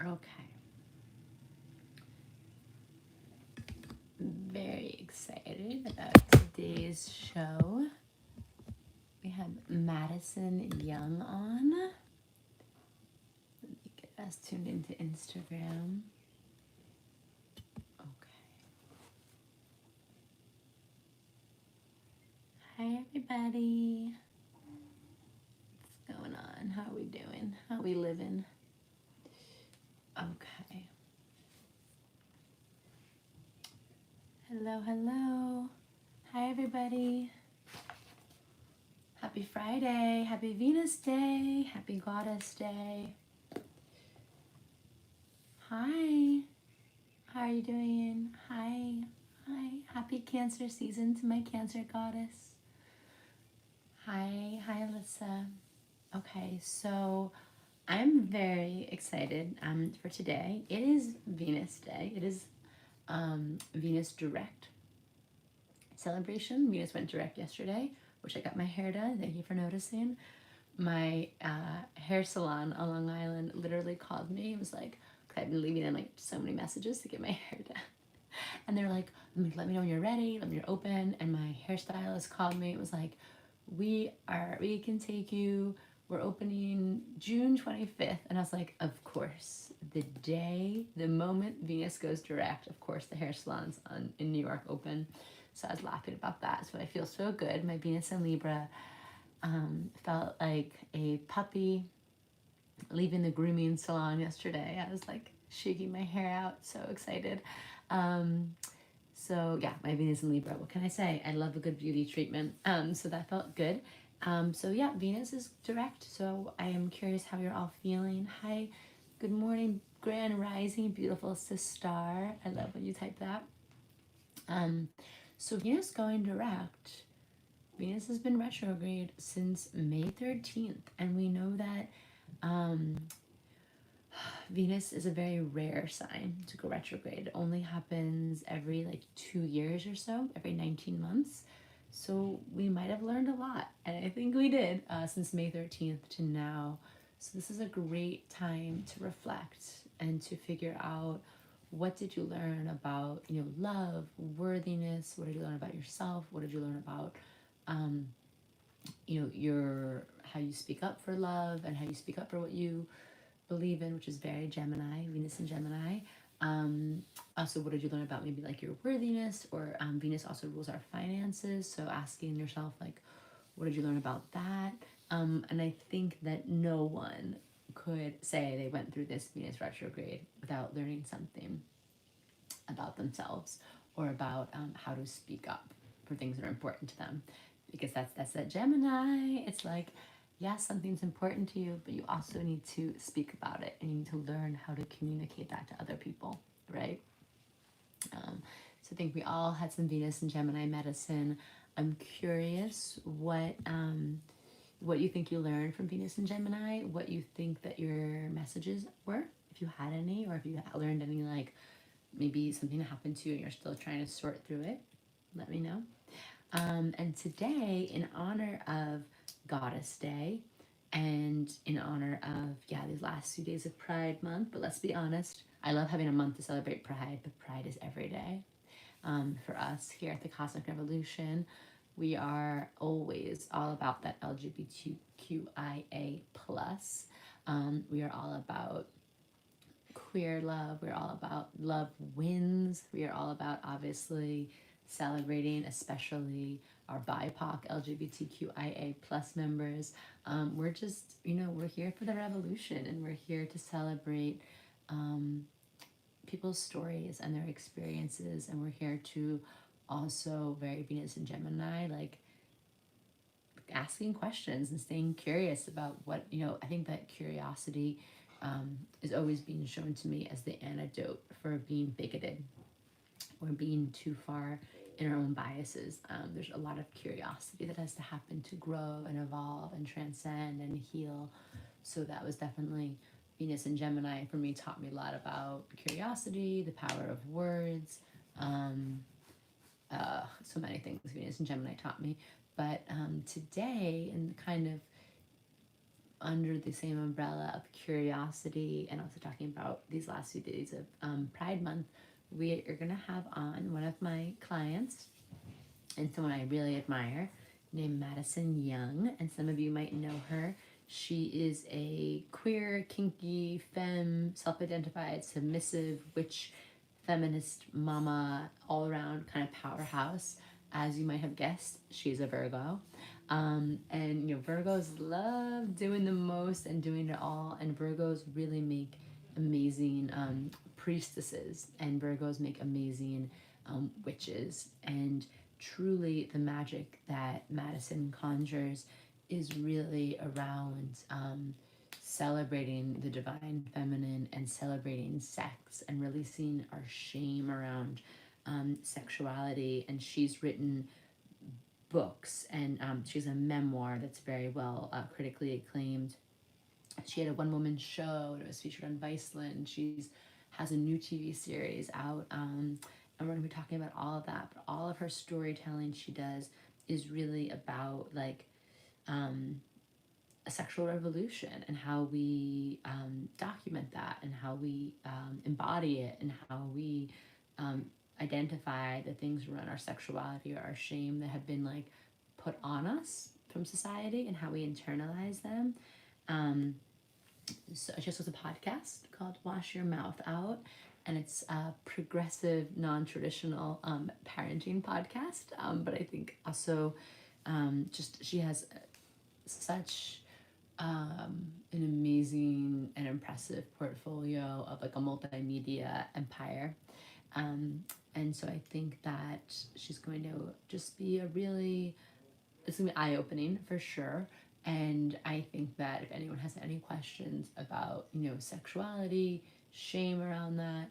Okay. Very excited about today's show. We have Madison Young on. Let me get us tuned into Instagram. Okay. Hi, everybody. What's going on? How are we doing? How are we living? Okay. Hello, hello. Hi, everybody. Happy Friday. Happy Venus Day. Happy Goddess Day. Hi. How are you doing? Hi. Hi. Happy Cancer season to my Cancer goddess. Hi. Hi, Alyssa. Okay, so I'm very excited for today. It is Venus Day. It is Venus Direct celebration. Venus went direct yesterday, which I got my hair done. Thank you for noticing. My hair salon on Long Island literally called me. It was like, cause I've been leaving them like so many messages to get my hair done. And they're like, let me know when you're ready, let me know you're open. And my hairstylist called me. It was like, we can take you. We're opening June 25th. And I was like, of course, the moment Venus goes direct, of course, the hair salons in New York open. So I was laughing about that. So I feel so good. My Venus in Libra felt like a puppy leaving the grooming salon yesterday. I was like shaking my hair out, so excited. Um, so yeah, my Venus in Libra. What can I say? I love a good beauty treatment. So that felt good. So yeah, Venus is direct. So I am curious how you're all feeling. Hi, good morning, Grand Rising, beautiful sister. I love when you type that. Um, so Venus going direct. Venus has been retrograde since May 13th, and we know that um, Venus is a very rare sign to go retrograde. It only happens every like 2 years or so, every 19 months. So we might have learned a lot, and I think we did since May 13th to now. So this is a great time to reflect and to figure out what did you learn about love, worthiness. What did you learn about yourself? What did you learn about um, your how you speak up for love and how you speak up for what you believe in, which is very Gemini, Venus and Gemini. Also, what did you learn about maybe like your worthiness, or Venus also rules our finances. So asking yourself like, what did you learn about that? And I think that no one could say they went through this Venus retrograde without learning something about themselves or about how to speak up for things that are important to them, because that's that Gemini. It's like, yes, something's important to you, but you also need to speak about it and you need to learn how to communicate that to other people, right? So I think we all had some Venus and Gemini medicine. I'm curious what you think you learned from Venus and Gemini, what you think that your messages were, if you had any, or if you learned any, like maybe something happened to you and you're still trying to sort through it. Let me know. And today, in honor of Goddess Day, and in honor of, yeah, these last 2 days of Pride Month, but let's be honest, I love having a month to celebrate Pride, but Pride is every day. For us here at the Cosmic Revolution, we are always all about that LGBTQIA plus. We are all about queer love. We're all about love wins. We are all about obviously celebrating, especially our BIPOC LGBTQIA plus members. We're just, we're here for the revolution, and we're here to celebrate um, people's stories and their experiences. And we're here to also, very Venus and Gemini, like asking questions and staying curious about what, I think that curiosity is always being shown to me as the antidote for being bigoted or being too far in our own biases. There's a lot of curiosity that has to happen to grow and evolve and transcend and heal. So that was definitely Venus and Gemini for me, taught me a lot about curiosity, the power of words, so many things Venus and Gemini taught me. But today, and kind of under the same umbrella of curiosity, and also talking about these last few days of Pride Month, we are going to have on one of my clients and someone I really admire named Madison Young. And some of you might know her. She is a queer, kinky, femme, self identified, submissive, witch, feminist, mama, all around kind of powerhouse. As you might have guessed, she's a Virgo. And Virgos love doing the most and doing it all. And Virgos really make amazing priestesses, and Virgos make amazing witches. And truly, the magic that Madison conjures is really around celebrating the divine feminine and celebrating sex and releasing our shame around sexuality. And she's written books, and she has a memoir that's very well critically acclaimed. She had a one woman show that was featured on Viceland. She's has a new TV series out, and we're going to be talking about all of that. But all of her storytelling she does is really about like a sexual revolution and how we document that and how we embody it and how we identify the things around our sexuality or our shame that have been like put on us from society and how we internalize them. Um, so I just was a podcast called Wash Your Mouth Out, and it's a progressive, non-traditional parenting podcast. But I think also just she has such an amazing and impressive portfolio of like a multimedia empire. Um, and so I think that she's going to just be a really, it's going to be eye opening for sure. And I think that if anyone has any questions about, sexuality, shame around that,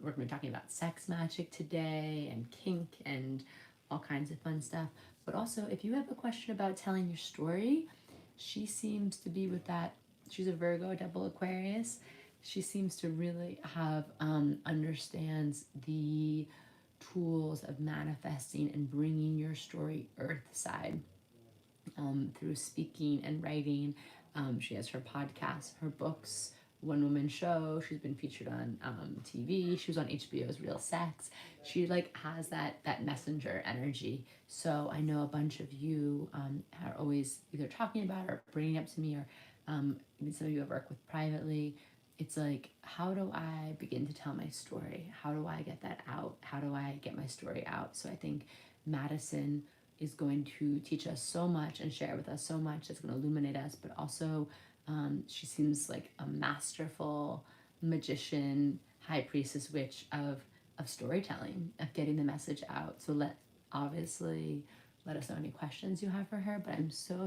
we're going to be talking about sex magic today and kink and all kinds of fun stuff. But also, if you have a question about telling your story, she seems to be with that. She's a Virgo, double Aquarius. She seems to really have understands the tools of manifesting and bringing your story earth side through speaking and writing. She has her podcast, her books, one woman show. She's been featured on TV. She was on HBO's Real Sex. She like has that messenger energy. So I know a bunch of you are always either talking about it or bringing it up to me, or even some of you I've worked with privately. It's like, how do I begin to tell my story? How do I get that out? How do I get my story out? So I think Madison is going to teach us so much and share with us so much that's going to illuminate us, but also she seems like a masterful magician, high priestess, witch of storytelling, of getting the message out. So obviously let us know any questions you have for her. But I'm so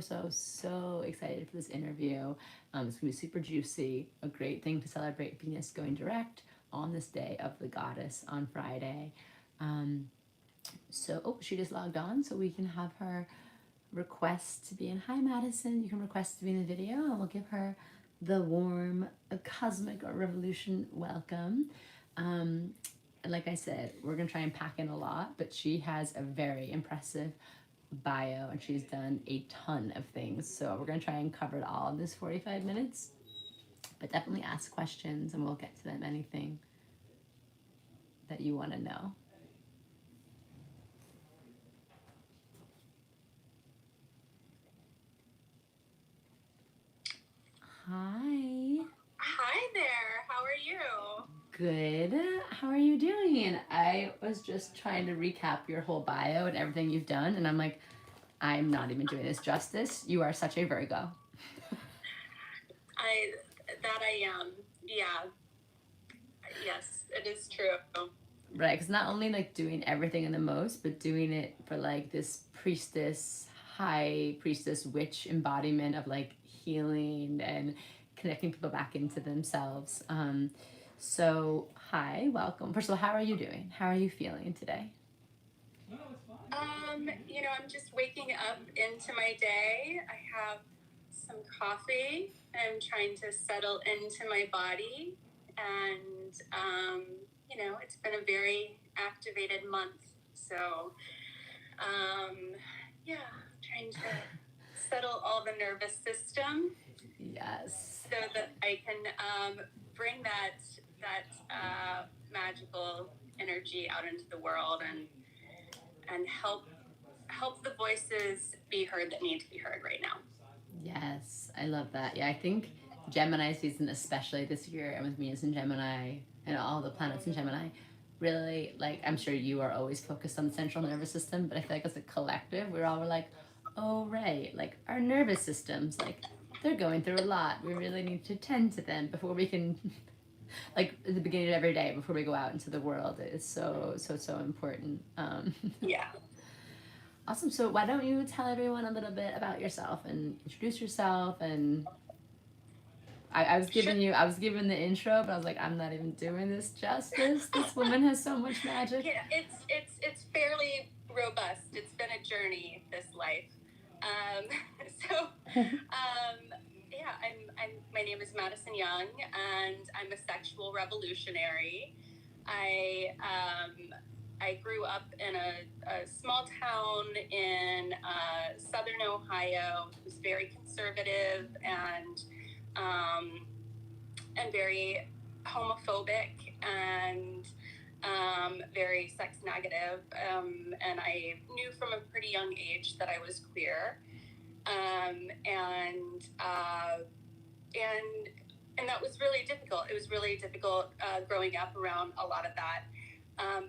excited for this interview. It's gonna be super juicy. A great thing to celebrate Venus going direct on this day of the goddess on Friday. So, she just logged on, so we can have her request to be in. Hi, Madison. You can request to be in the video, and we'll give her the warm cosmic revolution welcome. Like I said, we're gonna try and pack in a lot, but she has a very impressive bio and she's done a ton of things. So we're gonna try and cover it all in this 45 minutes. But definitely ask questions and we'll get to them. Anything that you want to know. Hi. Hi there. How are you? Good. How are you doing? I was just trying to recap your whole bio and everything you've done, and I'm like, I'm not even doing this justice. You are such a Virgo. I I am. Yeah. Yes, it is true. Right, because not only like doing everything in the most, but doing it for like this priestess, high priestess, witch embodiment of like healing and connecting people back into themselves. So, hi, welcome. First of all, how are you doing? How are you feeling today? I'm just waking up into my day. I have some coffee. I'm trying to settle into my body, and it's been a very activated month. So, yeah, trying to settle all the nervous system. Yes. so that I can bring that magical energy out into the world and help the voices be heard that need to be heard right now. Yes, I love that. Yeah, I think Gemini season, especially this year, and with Venus in Gemini and all the planets in Gemini, really, like, I'm sure you are always focused on the central nervous system, but I feel like as a collective, we're all like, oh, right, like, our nervous systems, like, they're going through a lot. We really need to tend to them before we can, like, at the beginning of every day, before we go out into the world. It's so, so, so important. Yeah. Awesome. So, why don't you tell everyone a little bit about yourself and introduce yourself? And Sure. I was given the intro, but I was like, I'm not even doing this justice. This woman has so much magic. Yeah, it's fairly robust. It's been a journey, this life. Um, so, yeah, I'm. My name is Madison Young, and I'm a sexual revolutionary. I grew up in a small town in southern Ohio. It was very conservative and very homophobic and very sex negative. And I knew from a pretty young age that I was queer. Um, and, uh, and, and that was really difficult. It was really difficult growing up around a lot of that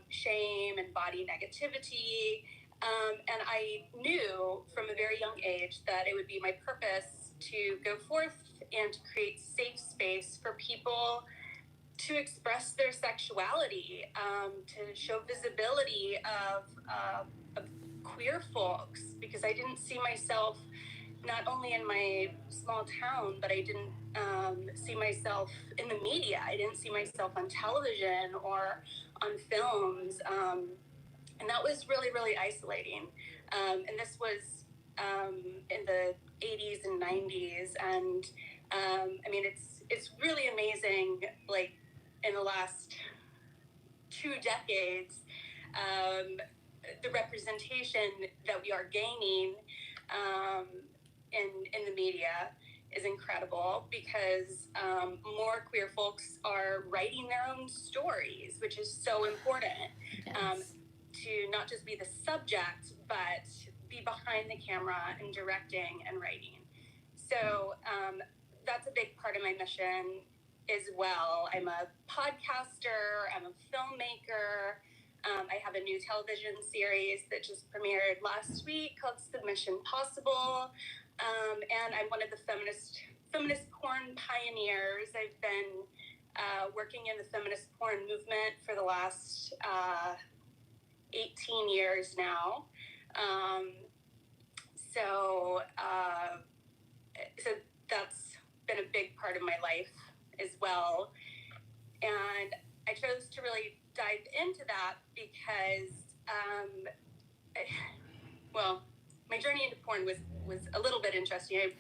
shame and body negativity. And I knew from a very young age that it would be my purpose to go forth and to create safe space for people to express their sexuality, to show visibility of queer folks, because I didn't see myself not only in my small town, but I didn't see myself in the media. I didn't see myself on television or on films. And that was really, really isolating. And this was in the 80s and 90s. And I mean, it's really amazing, like in the last 2 decades, um, the representation that we are gaining um, in the media is incredible, because more queer folks are writing their own stories, which is so important. Yes. To not just be the subject, but be behind the camera and directing and writing. So that's a big part of my mission as well. I'm a podcaster, I'm a filmmaker. I have a new television series that just premiered last week called Submission Possible. And I'm one of the feminist porn pioneers. I've been working in the feminist porn movement for the last 18 years now. Um, so, uh, so that's been a big part of my life as well. And I chose to really dive into that because, well, my journey into porn was a little bit interesting. I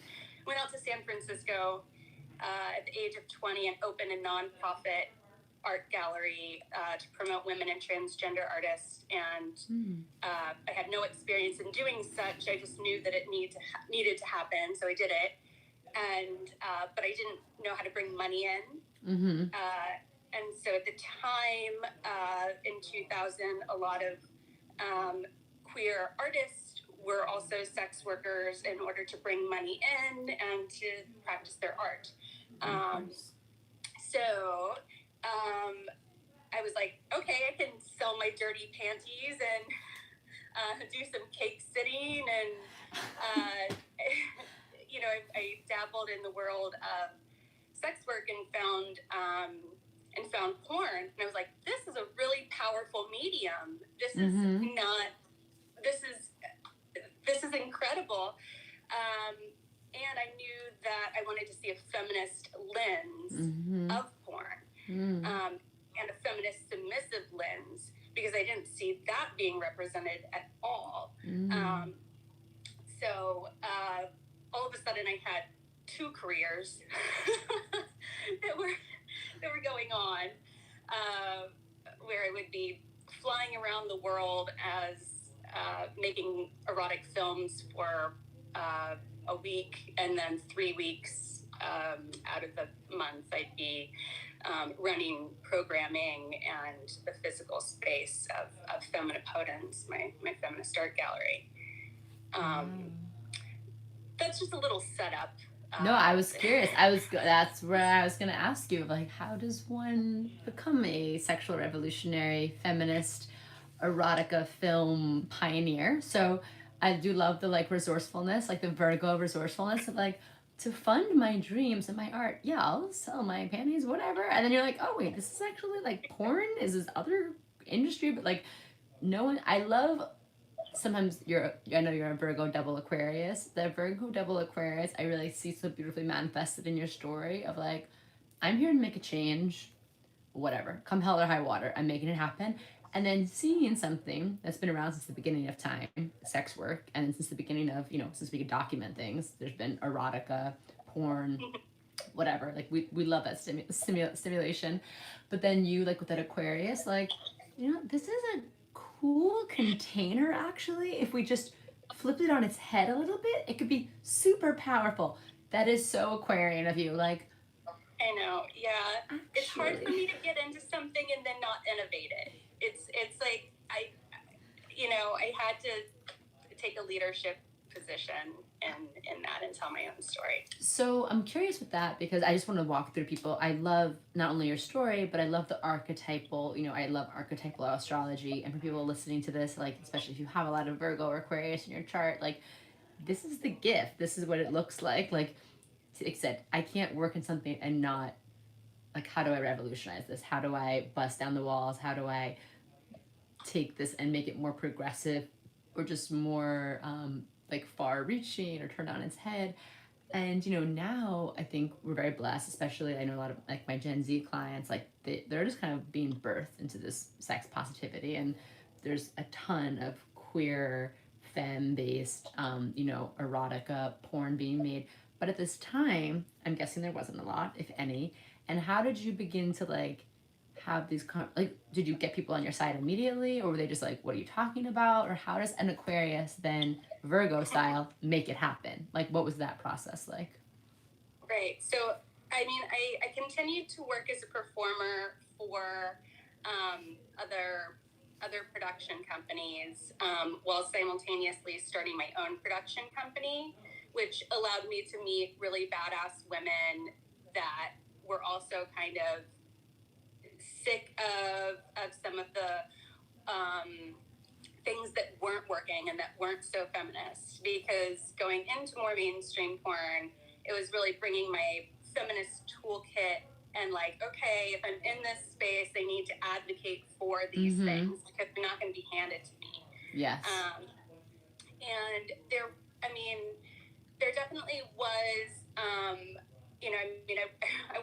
went out to San Francisco at the age of 20 and opened a nonprofit art gallery to promote women and transgender artists. And I had no experience in doing such. I just knew that it needed to happen, so I did it. And but I didn't know how to bring money in. Mm-hmm. And so at the time, in 2000, a lot of queer artists were also sex workers in order to bring money in and to practice their art. So I was like, okay, I can sell my dirty panties and do some cake sitting. And, you know, I dabbled in the world of sex work and found porn. And I was like, this is a really powerful medium. This is not, this is incredible. And I knew that I wanted to see a feminist lens of porn. And a feminist submissive lens, because I didn't see that being represented at all. So all of a sudden I had two careers that were going on, where I would be flying around the world as making erotic films for a week, and then 3 weeks out of the month, I'd be running programming and the physical space of Feminipotence, my feminist art gallery. That's just a little setup. No, I was curious. That's where I was going to ask you, like, how does one become a sexual revolutionary feminist erotica film pioneer? So I do love the like resourcefulness, like the Virgo resourcefulness of like, to fund my dreams and my art, yeah, I'll sell my panties, whatever. And then you're like, oh wait, this is actually like porn? Is this other industry? But like, no one, I love, sometimes I know you're a Virgo double Aquarius. The Virgo double Aquarius, I really see so beautifully manifested in your story of like, I'm here to make a change, whatever, come hell or high water, I'm making it happen. And then seeing something that's been around since the beginning of time, sex work, and then since the beginning of, since we could document things, there's been erotica, porn, whatever. Like we love that stimulation. But then you, like with that Aquarius, like, this is a cool container actually. If we just flipped it on its head a little bit, it could be super powerful. That is so Aquarian of you. Like, I know, yeah. Actually, it's hard for me to get into something and then not innovate it. It's like I had to take a leadership position in that and tell my own story. So I'm curious with that because I just want to walk through people. I love not only your story, but I love the archetypal, I love archetypal astrology. And for people listening to this, like, especially if you have a lot of Virgo or Aquarius in your chart, like, this is the gift. This is what it looks like. Like, except I can't work in something and not, like, how do I revolutionize this? How do I bust down the walls? How do I take this and make it more progressive or just more like far reaching or turn on its head? And now I think we're very blessed, especially I know a lot of like my Gen Z clients, like they're just kind of being birthed into this sex positivity, and there's a ton of queer femme based erotica porn being made. But at this time, I'm guessing there wasn't a lot, if any. And how did you begin to like have these like, did you get people on your side immediately, or were they just like, what are you talking about? Or how does an Aquarius then Virgo style make it happen? Like, what was that process like? Right. So I mean, I continued to work as a performer for other production companies while simultaneously starting my own production company, which allowed me to meet really badass women that were also kind of sick of some of the things that weren't working and that weren't so feminist. Because going into more mainstream porn, it was really bringing my feminist toolkit and like, okay, if I'm in this space, I need to advocate for these things because they're not going to be handed to me. Yes. And there definitely was, I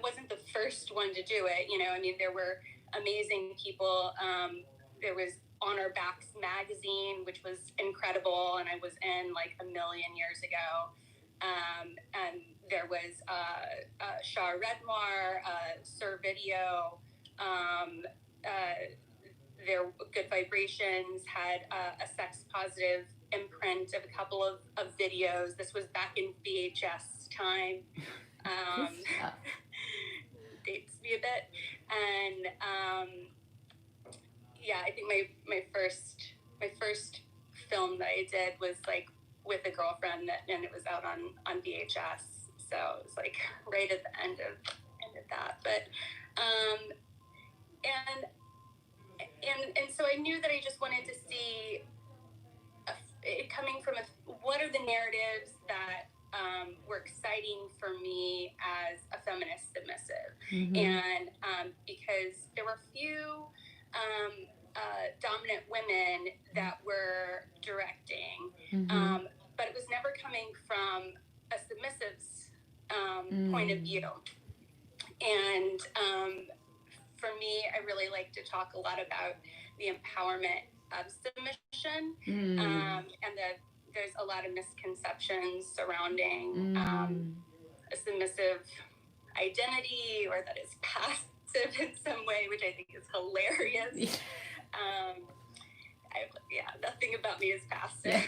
wasn't the first one to do it. There were amazing people. There was On Our Backs magazine, which was incredible, and I was in like a million years ago. And there was Shah Redmar, Sir Video. Their Good Vibrations had a sex positive imprint of a couple of videos. This was back in VHS time. Dates me a bit. And I think my first film that I did was like with a girlfriend, and it was out on VHS. So it was like right at the end of that. But and so I knew that I just wanted to see it coming from what are the narratives that were exciting for me as a feminist submissive. And because there were few dominant women that were directing, but it was never coming from a submissive's point of view. And for me, I really like to talk a lot about the empowerment of submission, and there's a lot of misconceptions surrounding a submissive identity, or that it's passive in some way, which I think is hilarious. Nothing about me is passive.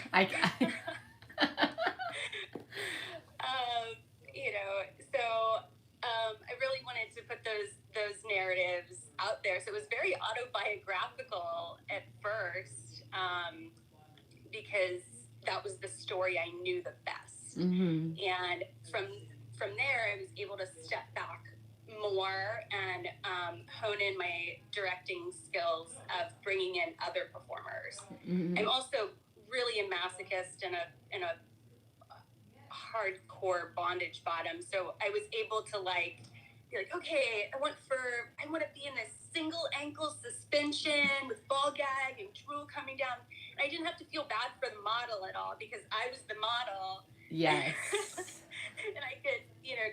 So I really wanted to put those narratives out there. So it was very autobiographical at first, because that was the story I knew the best. And from there, I was able to step back more and hone in my directing skills of bringing in other performers. I'm also really a masochist and a hardcore bondage bottom, so I was able to be like, okay, I want to be in this single ankle suspension with ball gag and drool coming down. And I didn't have to feel bad for the model at all because I was the model. Yes. And I could,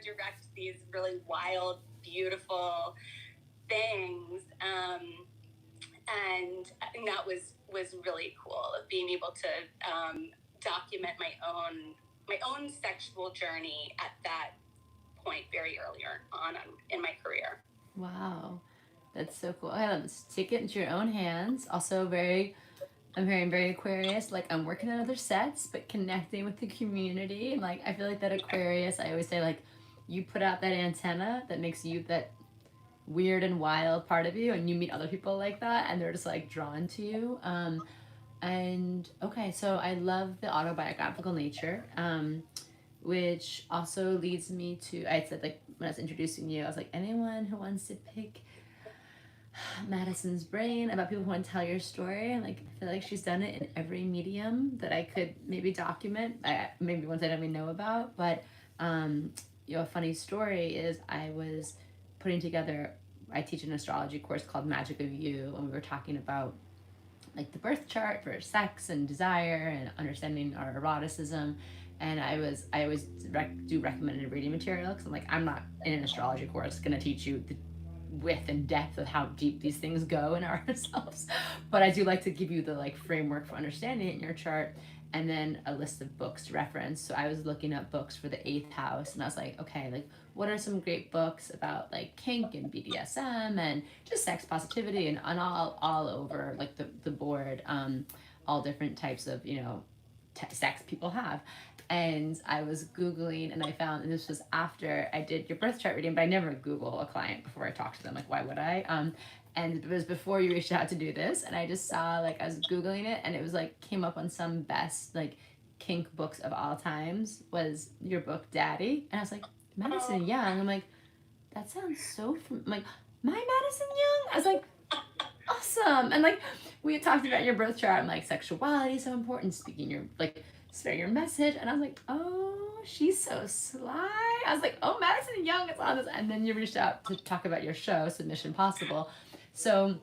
direct these really wild, beautiful things. And that was really cool, of being able to document my own sexual journey at that point very earlier on in my career. Wow. That's so cool. Okay, let's take it into your own hands. Also, I'm hearing very Aquarius. Like, I'm working on other sets, but connecting with the community. And, like, I feel like that Aquarius, I always say, like, you put out that antenna that makes you that weird and wild part of you, and you meet other people like that, and they're just, like, drawn to you. And, okay, so I love the autobiographical nature. Which also leads me to, I said, like, when I was introducing you, I was like, anyone who wants to pick Madison's brain about people who want to tell your story. And, like, I feel like she's done it in every medium that I could maybe document. Maybe ones I don't even know about. But a funny story is I was putting together. I teach an astrology course called Magic of You, and we were talking about, like, the birth chart for sex and desire and understanding our eroticism. And I always do recommended reading material because I'm like, I'm not in an astrology course going to teach you the width and depth of how deep these things go in ourselves, but I do like to give you the, like, framework for understanding it in your chart, and then a list of books to reference. So I was looking up books for the eighth house, and I was like, okay, like, what are some great books about, like, kink and BDSM and just sex positivity and all over, like, the board, all different types of sex people have. And I was Googling, and I found, and this was after I did your birth chart reading, but I never Google a client before I talk to them. Like, why would I? And it was before you reached out to do this, and I just saw, like, I was Googling it, and it was like, came up on some best, like, kink books of all times was your book, Daddy. And I was like, Madison Young. I'm like, that sounds so like, my Madison Young? I was like, awesome. And, like, we had talked about your birth chart, and, like, sexuality is so important, speaking your, like, share your message. And I was like, oh, she's so sly. I was like, oh, Madison Young is on this. And then you reached out to talk about your show, Submission Possible. So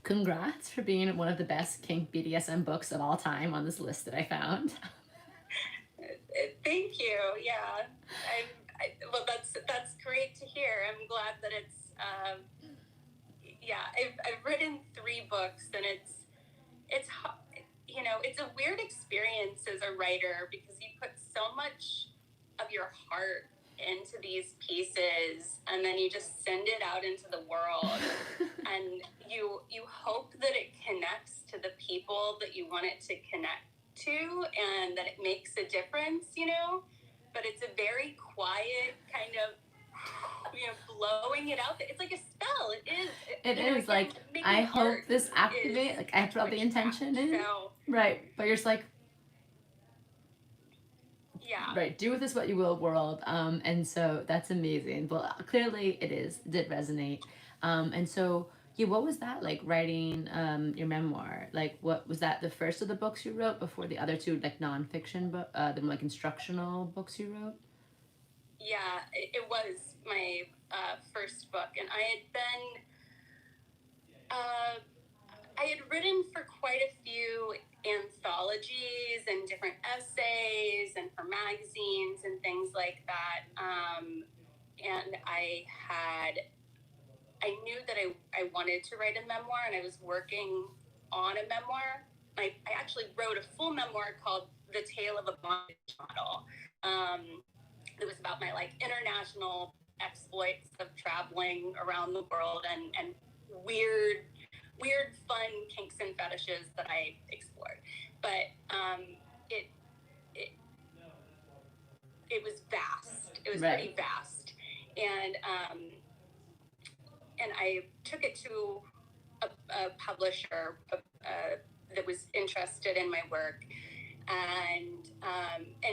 congrats for being one of the best kink BDSM books of all time on this list that I found. Thank you. Yeah, well, that's great to hear. I'm glad that it's I've written 3 books, and it's it's a weird experience as a writer because you put so much of your heart into these pieces, and then you just send it out into the world and you hope that it connects to the people that you want it to connect to, and that it makes a difference, but it's a very quiet kind of blowing it out. It's like a spell. It is. It is like, I hope this activates. Like, I put all the intention in, right? But you're just like, yeah, right. Do with this what you will, world. And so that's amazing. Well, clearly it did resonate. And so, yeah, what was that like, writing your memoir? Like, what was that, the first of the books you wrote before the other 2, like, nonfiction book, the, like, instructional books you wrote? Yeah, it was my first book, and I had written for quite a few anthologies and different essays and for magazines and things like that. And I knew that I wanted to write a memoir, and I was working on a memoir. I actually wrote a full memoir called The Tale of a Bondage Model. It was about my, like, international exploits of traveling around the world and weird, fun kinks and fetishes that I explored. But it it was vast. It was Right. pretty vast. And I took it to a publisher that was interested in my work, and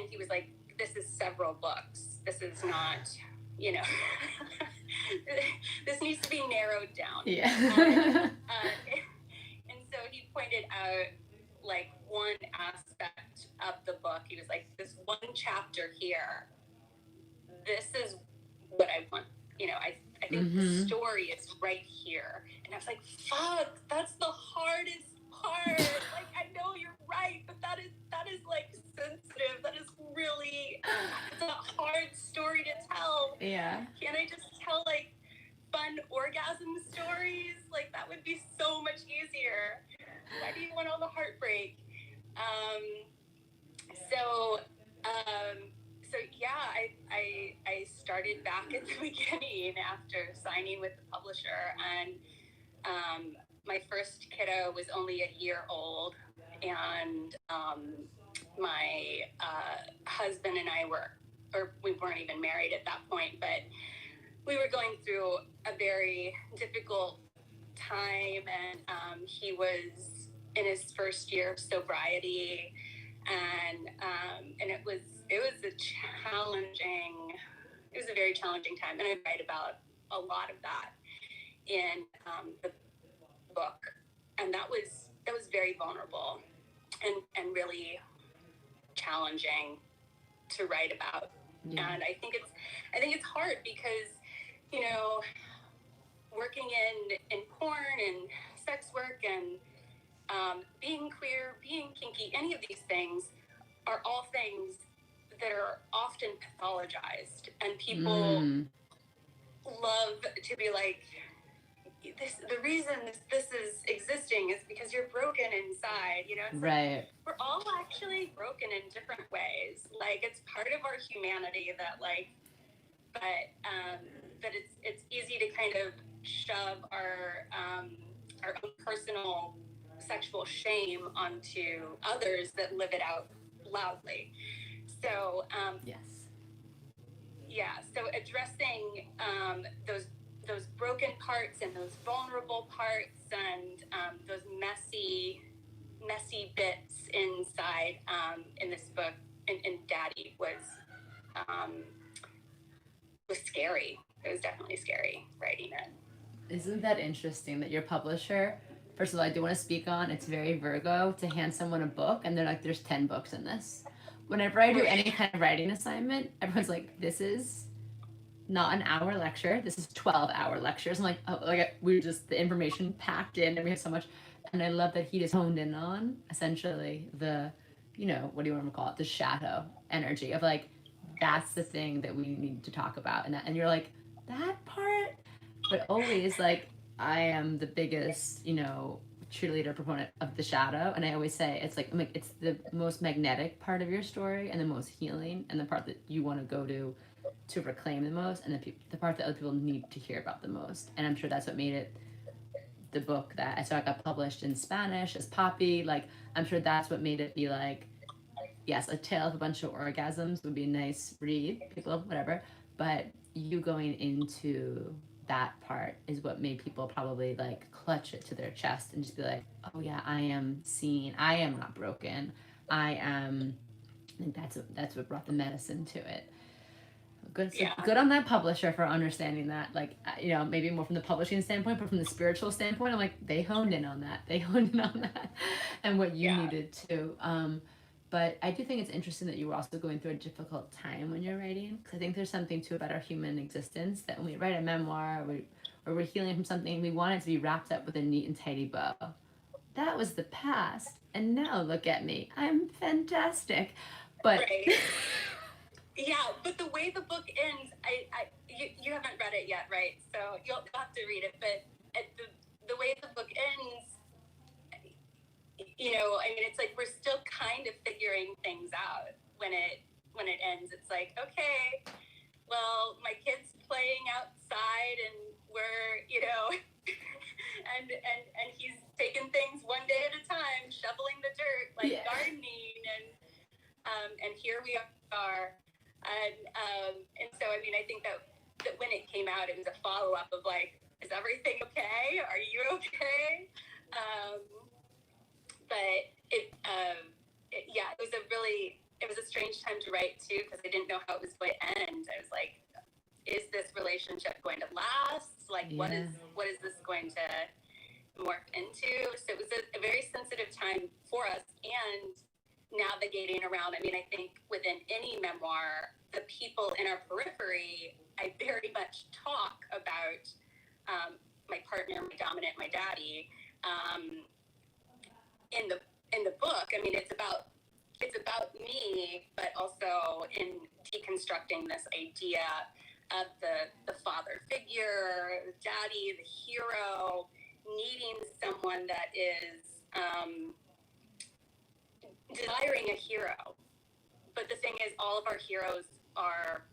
he was like, "This is several books. This is not, you know, this needs to be narrowed down." Yeah. And so he pointed out like one aspect of the book. He was like, "This one chapter here, this is what I want. You know, I think the story is right here." And I was like, "Fuck, that's the hardest part." Like, I know you're right, but that is like sensitive. That is really, it's a hard story to tell. Yeah. Can't I just tell like fun orgasm stories? Like, that would be so much easier. Why do you want all the heartbreak? So yeah, I started back at the beginning after signing with the publisher, and my first kiddo was only a year old, and my husband and I we weren't even married at that point, but we were going through a very difficult time, and he was in his first year of sobriety, and it was a very challenging time, and I write about a lot of that in the book, and that was very vulnerable and really challenging to write about. Yeah. And I think it's hard because, you know, working in porn and sex work and being queer, being kinky, any of these things are all things that are often pathologized, and people love to be like, the reason this is existing is because you're broken inside, you know? It's right. Like, we're all actually broken in different ways. Like, it's part of our humanity that, like, but it's easy to kind of shove our own personal sexual shame onto others that live it out loudly. So yes. Yeah, so addressing those broken parts and those vulnerable parts and those messy bits inside in this book in Daddy was scary. It was definitely scary writing it. Isn't that interesting that your publisher, first of all, I do want to speak on, it's very Virgo to hand someone a book and they're like, there's 10 books in this. Whenever I do any kind of writing assignment, everyone's like, this is not an hour lecture. This is 12-hour lectures. I'm like, oh, like we're just the information packed in and we have so much. And I love that he just honed in on essentially the, you know, what do you want to call it? The shadow energy of like, that's the thing that we need to talk about. And you're like, that part? But always like, I am the biggest, you know, cheerleader proponent of the shadow, and I always say it's like it's the most magnetic part of your story and the most healing and the part that you want to go to reclaim the most, and the part that other people need to hear about the most. And I'm sure that's what made it the book that I saw it got published in Spanish as Poppy. Like, I'm sure that's what made it be like, yes, A Tale of a Bunch of Orgasms would be a nice read, people, whatever. But you going into that part is what made people probably like clutch it to their chest and just be like, oh yeah, I am seen. I am not broken. I think that's what brought the medicine to it. Good, so good on that publisher for understanding that. Like, you know, maybe more from the publishing standpoint, but from the spiritual standpoint, I'm like, they honed in on that. They honed in on that, and what you needed to. But I do think it's interesting that you were also going through a difficult time when you're writing, because I think there's something too about our human existence that when we write a memoir or we're healing from something, we want it to be wrapped up with a neat and tidy bow. That was the past, and now look at me. I'm fantastic. But right. Yeah, but the way the book ends, you haven't read it yet, right? So you'll have to read it. But the way the book ends, you know, I mean, it's like we're still kind of figuring things out when it ends. It's like, okay, well, my kid's playing outside, and we're, you know, and he's taking things one day at a time, shoveling the dirt, like gardening, and here we are. And it was a strange time to write too, because I didn't know how it was going to end. I was like, is this relationship going to last? Like, what is this going to morph into? So it was a very sensitive time for us, and navigating around. I mean, I think within any memoir, the people in our periphery, I very much talk about my partner, my dominant, my daddy. In the book, I mean, it's about me, but also in deconstructing this idea of the father figure, the daddy, the hero, needing someone that is desiring a hero. But the thing is, all of our heroes are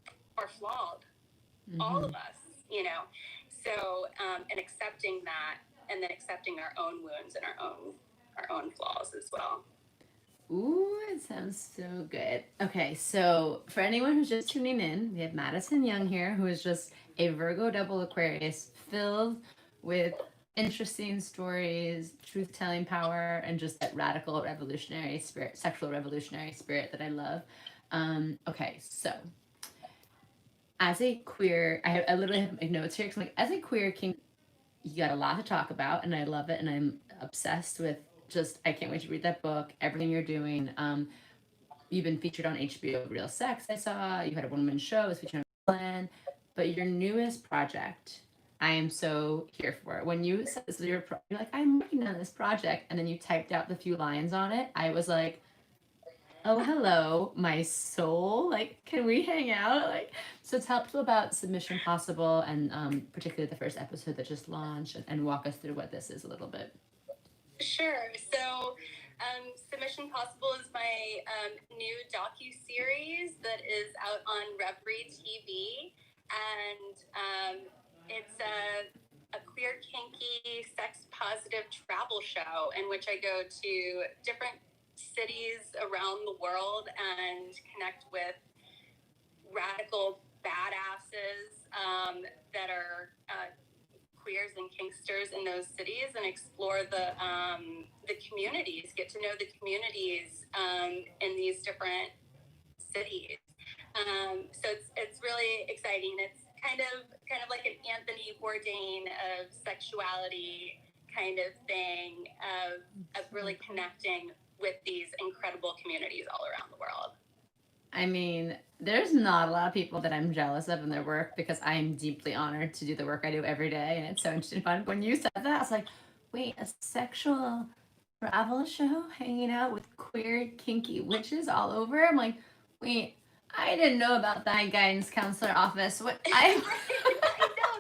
flawed. Mm-hmm. All of us, you know. So, and accepting that, and then accepting our own wounds and our own flaws as well. Ooh, it sounds so good. Okay, so for anyone who's just tuning in, we have Madison Young here, who is just a Virgo double Aquarius filled with interesting stories, truth-telling power, and just that radical revolutionary spirit, sexual revolutionary spirit that I love. Okay, so as a queer, I literally have my notes here, because I'm like, as a queer king, you got a lot to talk about, and I love it, and I'm obsessed with just, I can't wait to read that book, everything you're doing. You've been featured on HBO Real Sex, I saw. You had a one-woman show, it was featured on Plan. But your newest project, I am so here for it. When you said this was you're like, I'm working on this project, and then you typed out the few lines on it, I was like, oh, hello, my soul. Like, can we hang out? Like, so tell people about Submission Possible, and particularly the first episode that just launched, and walk us through what this is a little bit. Sure. So, Submission Possible is my new docu-series that is out on Reverie TV, and it's a queer, kinky, sex-positive travel show in which I go to different cities around the world and connect with radical badasses that are queers and kinksters in those cities, and explore the communities, get to know the communities in these different cities. So it's really exciting. It's kind of like an Anthony Bourdain of sexuality kind of thing, of really connecting with these incredible communities all around the world. I mean, there's not a lot of people that I'm jealous of in their work, because I am deeply honored to do the work I do every day, and it's so interesting and fun. When you said that, I was like, wait, a sexual travel show hanging out with queer, kinky witches all over? I'm like, wait, I didn't know about that guidance counselor office. What I know,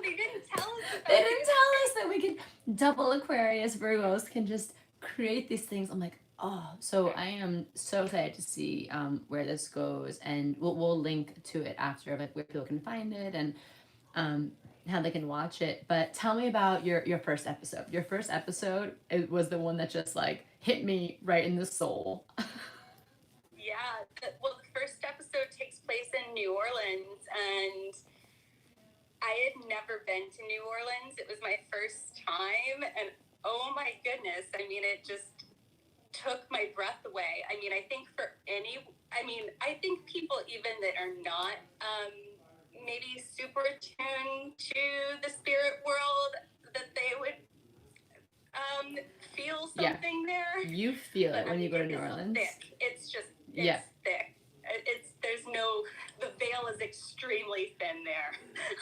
they didn't tell us they didn't tell us that we could double Aquarius Virgos can just create these things. I'm like, oh, so I am so excited to see where this goes, and we'll link to it after, like where people can find it, and how they can watch it. But tell me about your first episode. Your first episode, it was the one that just like hit me right in the soul. Yeah, well, the first episode takes place in New Orleans, and I had never been to New Orleans. It was my first time, and oh my goodness, I mean, it just took my breath away. I mean, I think people even that are not maybe super attuned to the spirit world, that they would feel something there. You feel it when you go to New Orleans. Thick. It's just thick. The veil is extremely thin there.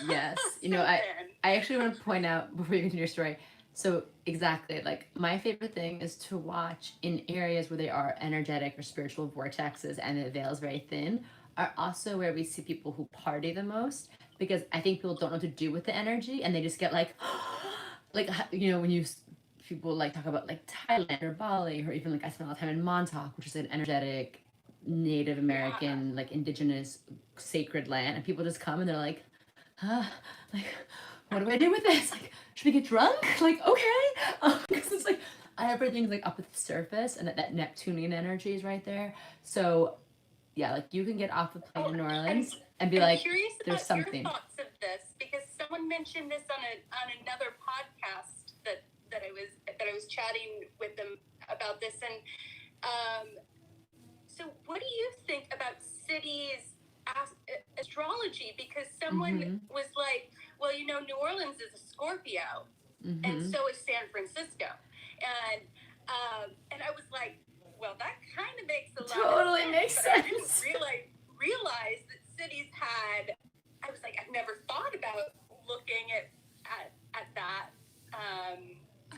Yes. You know, I actually want to point out before you continue your story. So exactly, like my favorite thing is to watch in areas where they are energetic or spiritual vortexes and the veil is very thin, are also where we see people who party the most, because I think people don't know what to do with the energy, and they just get like, like, you know, when people like talk about like Thailand or Bali, or even like I spent a lot of time in Montauk, which is an energetic Native American, like indigenous sacred land, and people just come and they're like, like, what do I do with this? Like, should we get drunk? Like, okay. Because it's like everything's like up at the surface, and that Neptunian energy is right there. So yeah, like you can get off the plane in New Orleans and be like, there's something. Your thoughts of this, because someone mentioned this on another podcast that I was chatting with them about this, and so what do you someone was like, well, New Orleans is a Scorpio, and so is San Francisco. And I was like, well, that kind of makes a lot totally of sense. Makes but sense. I didn't realize that cities had. I was like, I've never thought about looking at that.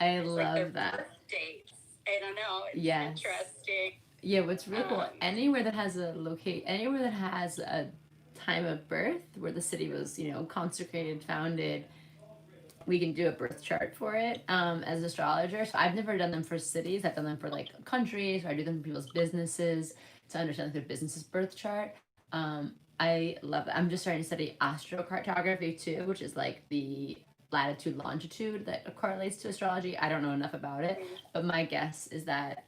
I love love their that. Birth dates. I don't know. It's Yes. interesting. Yeah, what's really cool, anywhere that has anywhere that has a time of birth where the city was, consecrated, founded, we can do a birth chart for it as an astrologer. So I've never done them for cities. I've done them for like countries, or I do them for people's businesses to understand like, their business's birth chart. I love it. I'm just starting to study astrocartography too, which is like the latitude, longitude that correlates to astrology. I don't know enough about it, but my guess is that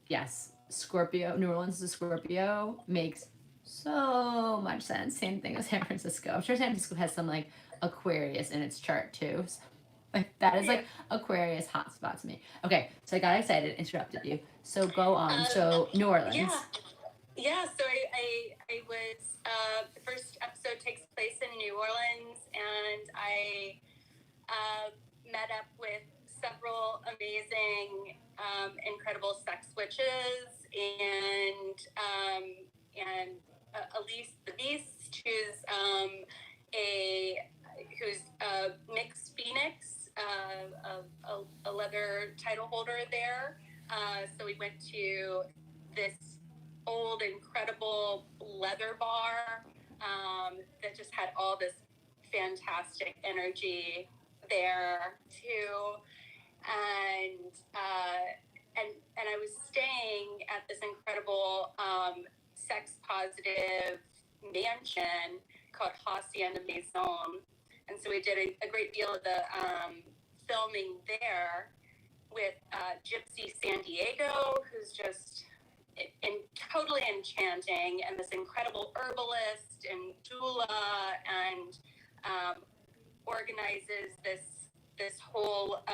yes, Scorpio, New Orleans is a Scorpio, makes so much sense. Same thing with San Francisco. I'm sure San Francisco has some like Aquarius in its chart too. So, like that is like Aquarius hotspot to me. Okay, so I got excited, interrupted you. So go on. So New Orleans. Yeah. So I was the first episode takes place in New Orleans, and I met up with several amazing, incredible sex witches, and Elise the Beast, who's a mixed phoenix, a leather title holder there. So we went to this old, incredible leather bar that just had all this fantastic energy there too, and I was staying at this incredible sex positive mansion called Hacienda Maison, and so we did a great deal of the filming there with Gypsy San Diego, who's just totally enchanting, and this incredible herbalist and doula, and organizes this whole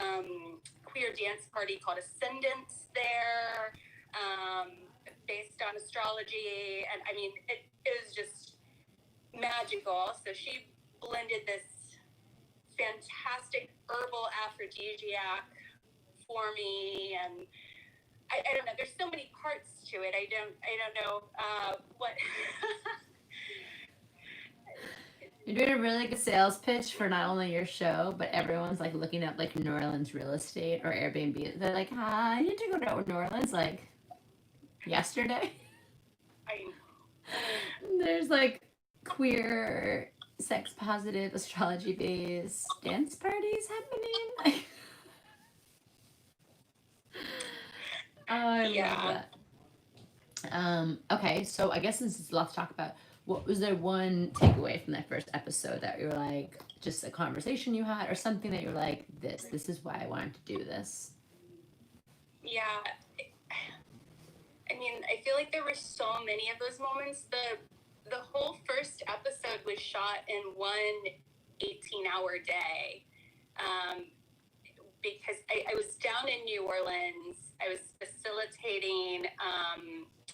queer dance party called Ascendance there, based on astrology, and I mean it was just magical. So she blended this fantastic herbal aphrodisiac for me, and I don't know. There's so many parts to it. I don't know what. You're doing a really good sales pitch for not only your show, but everyone's like looking up like New Orleans real estate or Airbnb. They're like, I need to go to New Orleans like yesterday. There's like queer, sex positive, astrology based dance parties happening. Oh, I love that. Okay, so I guess this is a lot to talk about. What was there one takeaway from that first episode that you were like, just a conversation you had, or something that you were like, this is why I wanted to do this? Yeah, I mean, I feel like there were so many of those moments. The whole first episode was shot in one 18-hour day, because I was down in New Orleans. I was facilitating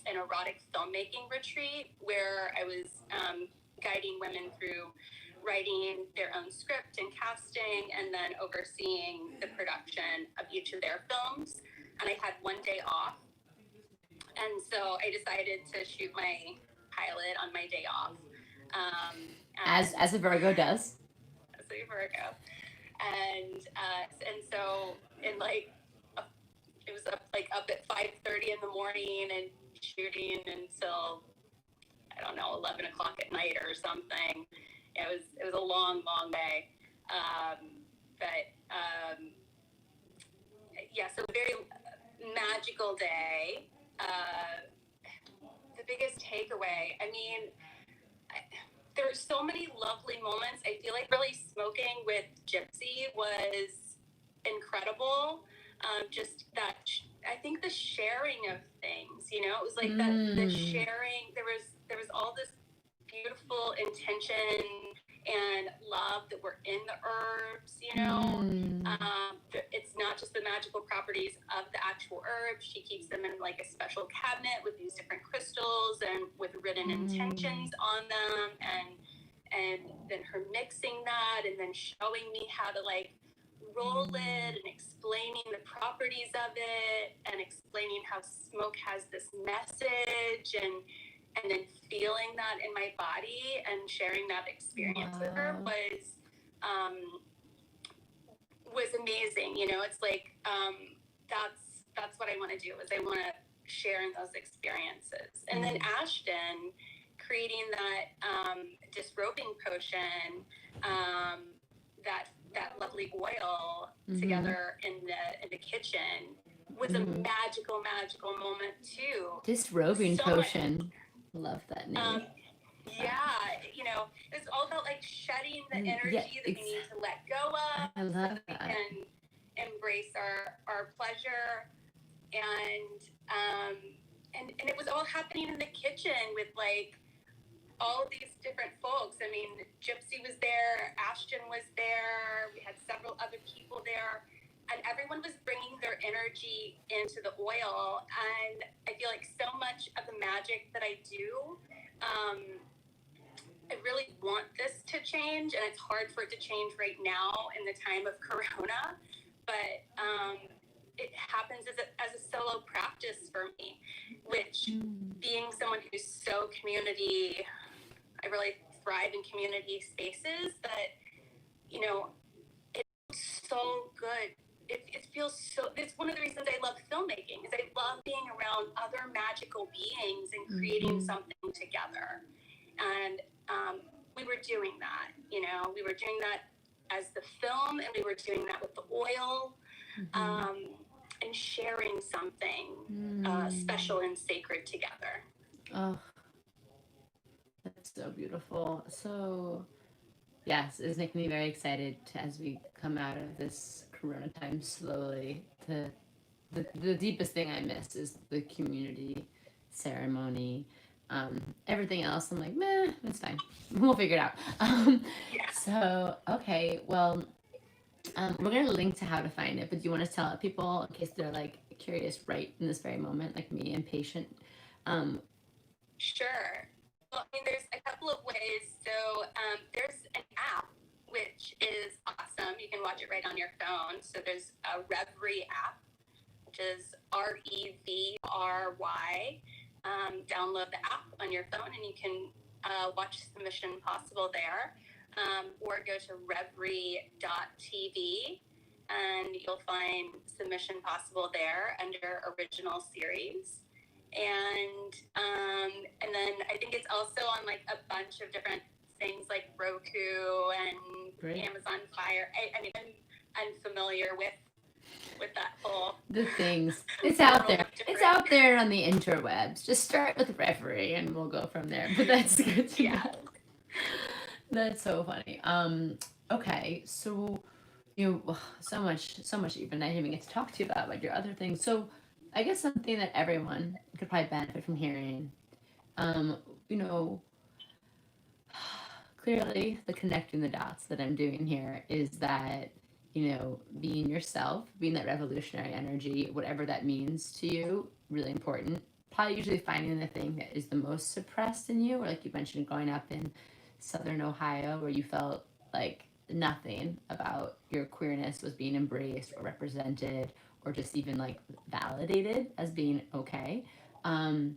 an erotic filmmaking retreat where I was guiding women through writing their own script and casting, and then overseeing the production of each of their films. And I had one day off, and so I decided to shoot my pilot on my day off. As a Virgo does. As a Virgo. And so in like it was up at 5:30 in the morning and shooting until I don't know 11 o'clock at night or something. It was a long day, so a very magical day. The biggest takeaway, I mean, there were so many lovely moments. I feel like really smoking with Gypsy was incredible. Just that, I think the sharing of things, it was like the sharing, there was all this beautiful intention and love that were in the herbs, it's not just the magical properties of the actual herbs. She keeps them in like a special cabinet with these different crystals and with written intentions on them, and then her mixing that and then showing me how to like roll it and explaining the properties of it and explaining how smoke has this message and then feeling that in my body and sharing that experience with her was amazing. You know, it's like that's what I want to do, is I want to share in those experiences. And then Ashton creating that disrobing potion, that lovely oil together in the kitchen was a magical moment too. Disrobing potion. Love that name. Yeah, you know, it's all about like shedding the energy that we need to let go of, I love so that we that. can embrace our pleasure. And it was all happening in the kitchen with like all of these different folks. I mean, Gypsy was there, Ashton was there, we had several other people there, and everyone was bringing their energy into the oil. And I feel like so much of the magic that I do, I really want this to change, and it's hard for it to change right now in the time of Corona, but it happens as a solo practice for me, which being someone who's so community, I really thrive in community spaces, that, you know, it's so good. It feels so, it's one of the reasons I love filmmaking, is I love being around other magical beings and creating something together. And we were doing that, you know, we were doing that as the film, and we were doing that with the oil, and sharing something special and sacred together. Oh, that's so beautiful. So, yes, it's making me very excited as we come out of this Corona time slowly. The deepest thing I miss is the community ceremony. Everything else, I'm like, meh, it's fine. We'll figure it out. So, okay, well, we're going to link to how to find it, but do you want to tell people in case they're like curious right in this very moment, like me, impatient? Sure. Well, I mean, there's a couple of ways. So there's an app, which is awesome. You can watch it right on your phone. So there's a Revry app, which is Revry. Download the app on your phone, and you can watch Submission Possible there, or go to Revry.tv, and you'll find Submission Possible there under Original Series. And then I think it's also on like a bunch of different things like Roku and Amazon Fire. I mean, I'm familiar with that whole the things. It's out there. It's out there on the interwebs. Just start with Reverie and we'll go from there. But that's good to know. That's so funny. Okay, so you know, so much even I didn't even get to talk to you about your other things. So I guess something that everyone could probably benefit from hearing, you know, clearly the connecting the dots that I'm doing here is that, you know, being yourself, being that revolutionary energy, whatever that means to you, really important. Probably usually finding the thing that is the most suppressed in you, or like you mentioned, growing up in Southern Ohio, where you felt like nothing about your queerness was being embraced or represented or just even like validated as being okay. And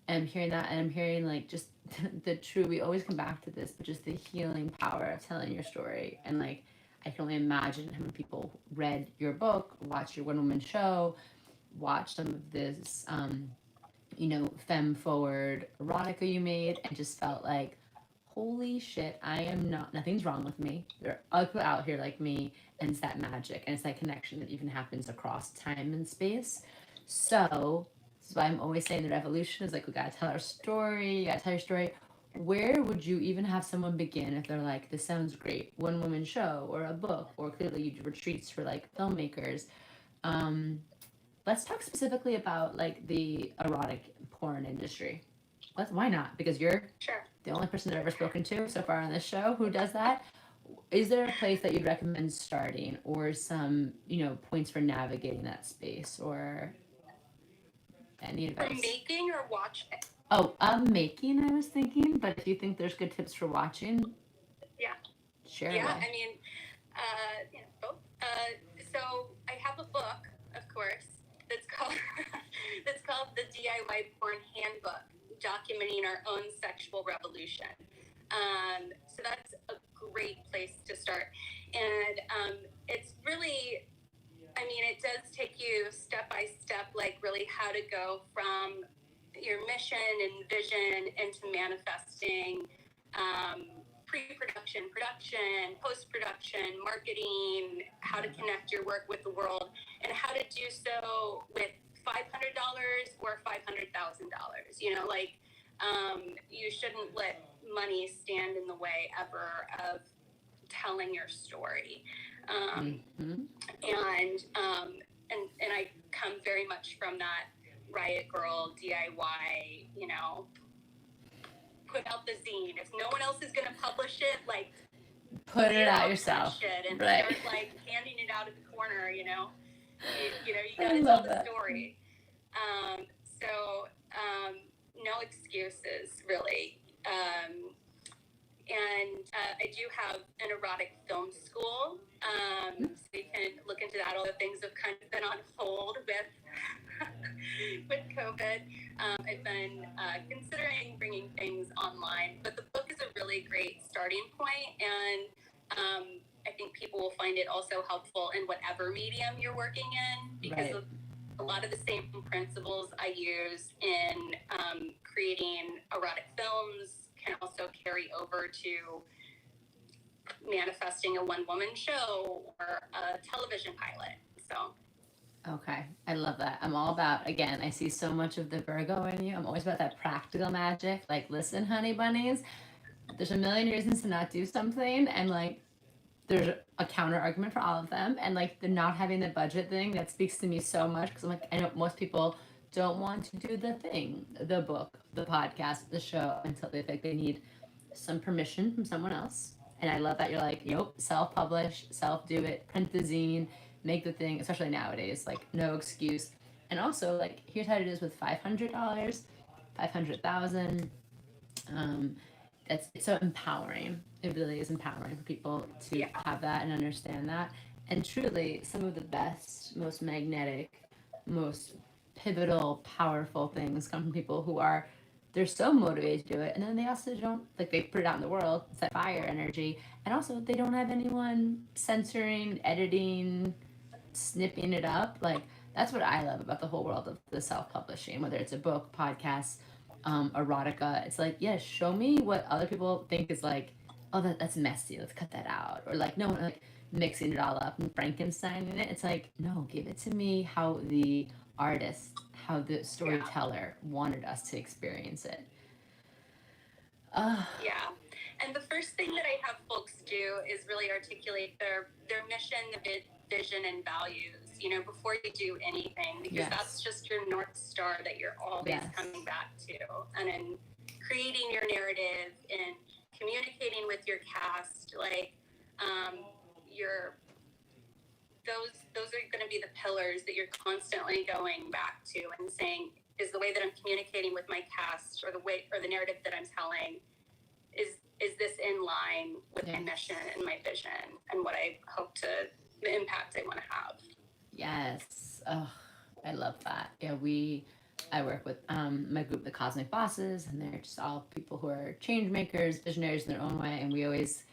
I'm hearing that, and I'm hearing like just the true, we always come back to this, but just the healing power of telling your story. And like, I can only imagine how many people read your book, watched your One Woman show, watched some of this, you know, femme forward erotica you made, and just felt like, holy shit, I am not, nothing's wrong with me. There are other people out here like me, and it's that magic, and it's that connection that even happens across time and space. So, this is why I'm always saying the revolution is like, we gotta tell our story, you gotta tell your story. Where would you even have someone begin if they're like, this sounds great, one woman show or a book, or clearly you do retreats for like filmmakers? Let's talk specifically about like the erotic porn industry. Why not? Because you're the only person I've ever spoken to so far on this show who does that. Is there a place that you'd recommend starting, or some, you know, points for navigating that space, or any advice? For making or watching? Oh, making, I was thinking, but if you think there's good tips for watching, Share Yeah, away. I mean, both. So I have a book, of course, that's called that's called the DIY Porn Handbook, documenting our own sexual revolution. So that's a great place to start, and it's really, I mean, it does take you step by step, like really how to go from your mission and vision into manifesting, pre-production, production, post-production, marketing, how to connect your work with the world, and how to do so with $500 or $500,000. You shouldn't let money stand in the way ever of telling your story. And I come very much from that riot girl DIY, put out the zine. If no one else is going to publish it, like, put it out yourself. Shit and right. start like handing it out at the corner. You I got to tell love the that. story. So no excuses, really. And I do have an erotic film school, so you can look into that. All the things have kind of been on hold with with COVID. I've been considering bringing things online, but the book is a really great starting point, and I think people will find it also helpful in whatever medium you're working in, because Right. of a lot of the same principles I use in creating erotic films can also carry over to manifesting a one-woman show or a television pilot. So Okay, I love that. I'm all about, again, I see so much of the Virgo in you. I'm always about that practical magic. Like, listen, honey bunnies, there's a million reasons to not do something, and like, there's a counter argument for all of them. And like, the not having the budget thing, that speaks to me so much, because I'm like, I know most people don't want to do the thing, the book, the podcast, the show, until they think they need some permission from someone else. And I love that you're like, nope, self publish, self do it, print the zine, make the thing, especially nowadays, like no excuse. And also, like, here's how it is with $500, 500,000. Um, it's so empowering. It really is empowering for people to have that and understand that. And truly, some of the best, most magnetic, most pivotal, powerful things come from people who are, they're so motivated to do it, and then they also don't, like, they put it out in the world. It's that fire energy, and also they don't have anyone censoring, editing, snipping it up. Like, that's what I love about the whole world of the self-publishing, whether it's a book, podcast, erotica. It's like, yeah, show me what other people think is like, oh, that's messy, let's cut that out. Or like, no, like mixing it all up and Frankensteining it. It's like, no, give it to me how the artist, how the storyteller wanted us to experience it. Yeah. And the first thing that I have folks do is really articulate their mission, vision, and values, before you do anything, because that's just your North Star that you're always coming back to. And in creating your narrative and communicating with your cast, like, those are going to be the pillars that you're constantly going back to and saying, is the way that I'm communicating with my cast, or the narrative that I'm telling, is this in line with my mission and my vision and what I hope to, the impact I want to have. Yes. Oh, I love that. Yeah, I work with my group, the Cosmic Bosses, and they're just all people who are change makers, visionaries in their own way, and we always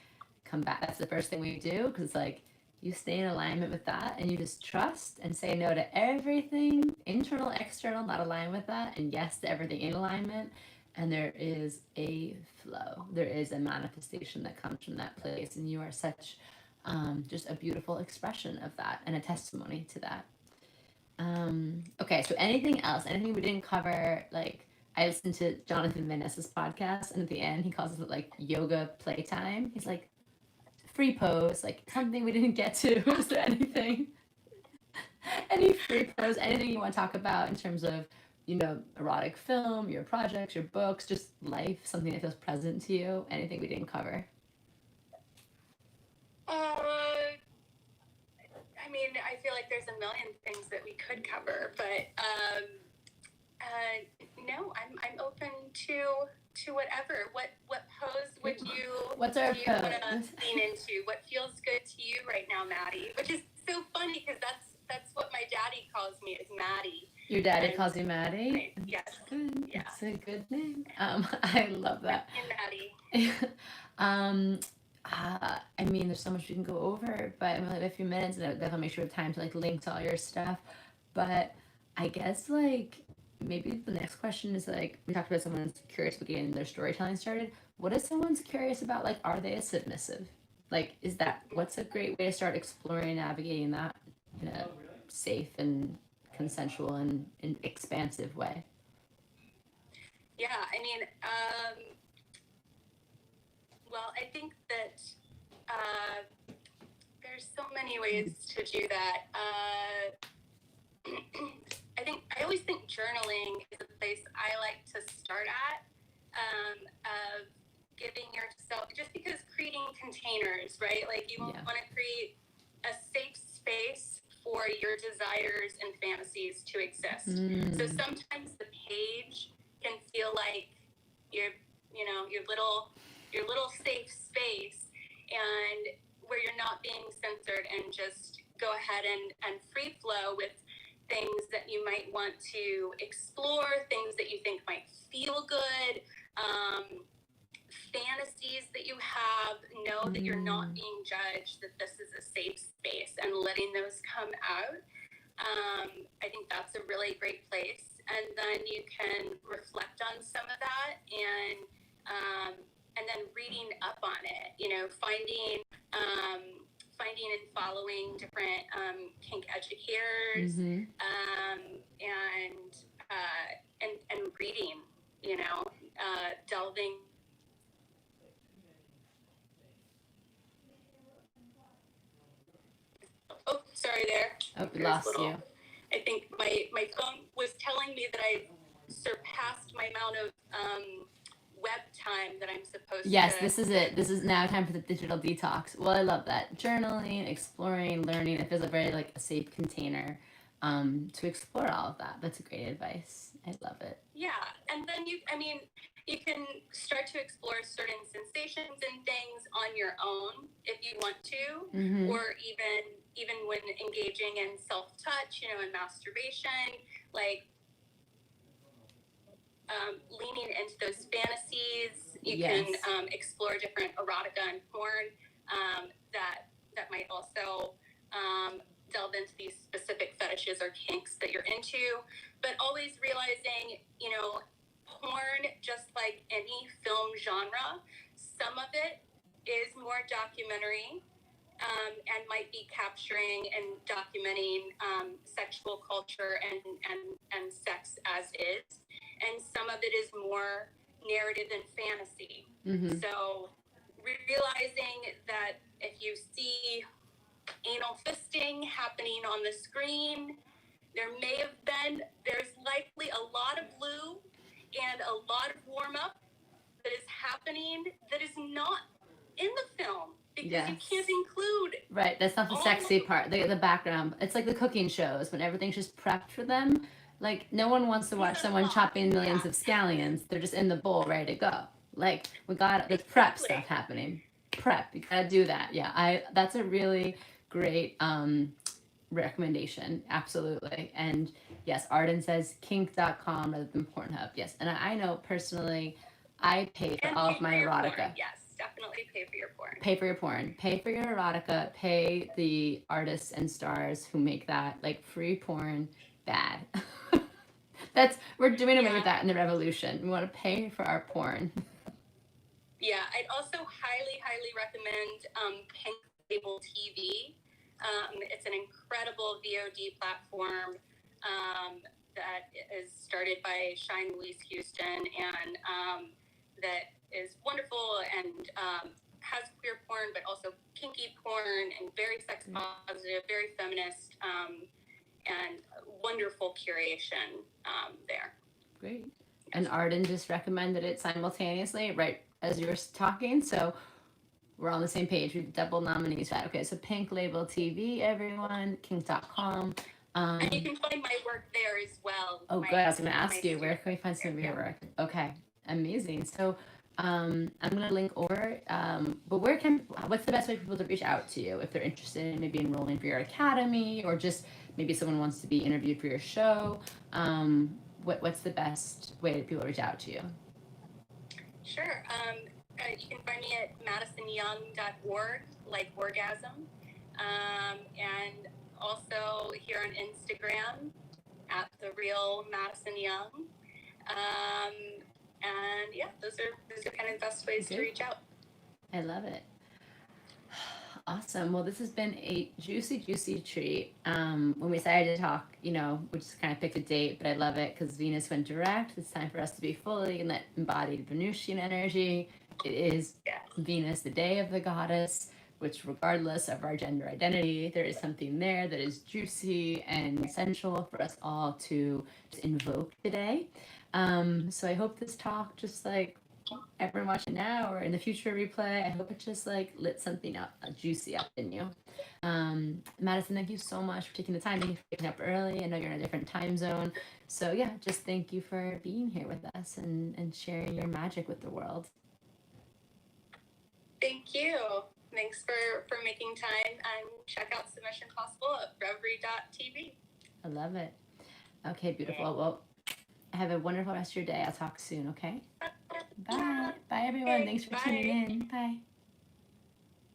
come back. That's the first thing we do, because like, you stay in alignment with that, and you just trust and say no to everything internal, external, not aligned with that, and yes to everything in alignment. And there is a flow. There is a manifestation that comes from that place, and you are such just a beautiful expression of that and a testimony to that. Okay, so anything else? Anything we didn't cover? Like, I listened to Jonathan Van Ness's podcast, and at the end, he calls it like yoga playtime. He's like, free pose, like something we didn't get to. Is there anything? Any free pose? Anything you want to talk about in terms of, erotic film, your projects, your books, just life, something that feels present to you? Anything we didn't cover? I mean, I feel like there's a million things that we could cover, but no, I'm open to to whatever. What pose would you What's our do you want to pose? lean into? What feels good to you right now, Maddie? Which is so funny because that's what my daddy calls me, is Maddie. Your daddy And calls you Maddie? yes, Good. yeah. It's a good name. I love that. Maddie. I mean, there's so much we can go over, but we only have a few minutes, and I definitely make sure we have time to like link to all your stuff. But I guess like maybe the next question is like we talked about someone's curious about getting their storytelling started. What if someone's curious about like are they a submissive? Like, is that what's a great way to start exploring and navigating that in a safe and consensual and expansive way? Yeah, I mean, well, I think that there's so many ways to do that. I always think journaling is a place I like to start at, of giving yourself, just because creating containers, right? Like you want to create a safe space for your desires and fantasies to exist. So sometimes the page can feel like your little safe space, and where you're not being censored and just go ahead and free flow with things that you might want to explore, things that you think might feel good, fantasies that you have. Know that you're not being judged, that this is a safe space, and letting those come out. I think that's a really great place. And then you can reflect on some of that, and then reading up on it, finding and following different kink educators, and reading, delving. Oh, sorry there. Oh, we lost you. I think my phone was telling me that I surpassed my amount of web time that I'm supposed to. Yes, this is it. This is now time for the digital detox. Well, I love that. Journaling, exploring, learning. It feels like very like a safe container to explore all of that. That's a great advice. I love it. Yeah, and then you can start to explore certain sensations and things on your own if you want to, or even when engaging in self-touch, and masturbation, like leaning into those fantasies. You can explore different erotica and porn that might also delve into these specific fetishes or kinks that you're into, but always realizing, porn, just like any film genre, some of it is more documentary, and might be capturing and documenting sexual culture and sex as is, and some of it is more narrative and fantasy. So realizing that if you see anal fisting happening on the screen, there's likely a lot of lube and a lot of warm-up that is happening that is not in the film, because you can't include. Right, that's not the sexy part, the background. It's like the cooking shows when everything's just prepped for them. Like, no one wants to watch someone chopping millions of scallions. They're just in the bowl ready to go. Like, we got this prep stuff happening. Prep, you gotta do that. Yeah, that's a really great recommendation. Absolutely. And yes, Arden says kink.com rather than Pornhub. Yes, and I know personally, I pay for all of my erotica. Porn. Yes, definitely pay for your porn. Pay for your porn. Pay for your erotica. Pay the artists and stars who make that. Like, free porn, bad. We're doing away with that in the revolution. We want to pay for our porn. Yeah, I'd also highly recommend Pink Label TV. It's an incredible VOD platform that is started by Shine Louise Houston, and that is wonderful and has queer porn, but also kinky porn, and very sex positive, very feminist, and wonderful curation there. Great. And Arden just recommended it simultaneously, right as you were talking, so we're on the same page. We've double nominees. Okay, so Pink Label TV, everyone, kink.com. And you can find my work there as well. Oh, good. I was going to ask you, where can we find some of your work? Okay. Amazing. So I'm gonna link over. But what's the best way for people to reach out to you if they're interested in maybe enrolling for your academy, or just maybe someone wants to be interviewed for your show? What's the best way that people reach out to you? Sure. You can find me at madisonyoung.org, like orgasm. And also here on Instagram at the real Madison Young. And yeah, those are kind of the best ways to reach out. I love it. Awesome. Well, this has been a juicy, juicy treat. When we decided to talk, we just kind of picked a date, but I love it because Venus went direct. It's time for us to be fully in that embodied Venusian energy. It is Venus, the day of the goddess, which, regardless of our gender identity, there is something there that is juicy and sensual for us all to just invoke today. So I hope this talk just like everyone watching now or in the future replay, I hope it just like lit something up, juicy up in you. Madison, thank you so much for taking the time. Thank you for waking up early. I know you're in a different time zone. So yeah, just thank you for being here with us and sharing your magic with the world. Thank you. Thanks for making time, and check out Submission Possible at reverie.tv. I love it. Okay, beautiful. Well, have a wonderful rest of your day. I'll talk soon, okay? Bye. Bye, everyone. Thanks for tuning in. Bye.